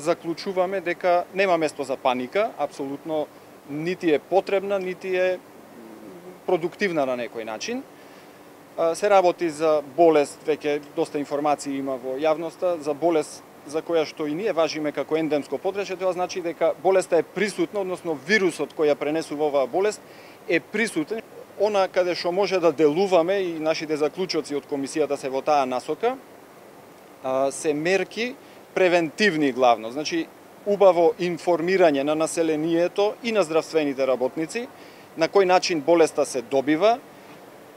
заклучуваме дека нема место за паника, апсолутно нити е потребна, нити е продуктивна на некој начин. Се работи за болест, веќе доста информации има во јавноста, за болест за која што и ние важиме како ендемско подречје. Тоа значи дека болеста е присутна, односно вирусот кој ја пренесува оваа болест е присутен. Она каде што може да делуваме и нашите заклучоци од комисијата се во таа насока, се мерки превентивни главно. Значи, убаво информирање на населението и на здравствените работници на кој начин болеста се добива,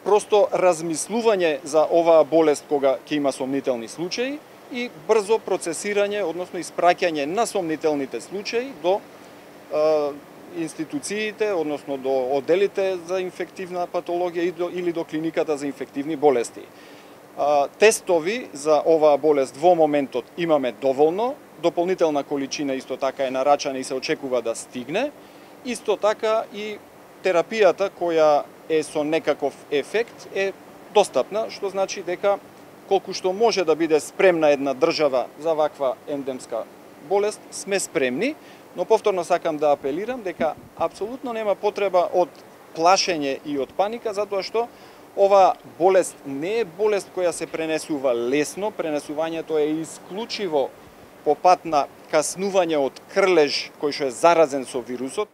просто размислување за оваа болест кога ќе има сомнителни случаи и брзо процесирање, односно испраќање на сомнителните случаи до институциите, односно до одделите за инфективна патологија или до клиниката за инфективни болести. Тестови за оваа болест во моментот имаме доволно, дополнителна количина исто така е нарачана и се очекува да стигне. Исто така и терапијата која е со некаков ефект е достапна, што значи дека колку што може да биде спремна една држава за ваква ендемска болест, сме спремни, но повторно сакам да апелирам дека апсолутно нема потреба од плашење и од паника, затоа што ова болест не е болест која се пренесува лесно, пренесувањето е исклучиво по пат на каснување од крлеж кој што е заразен со вирусот.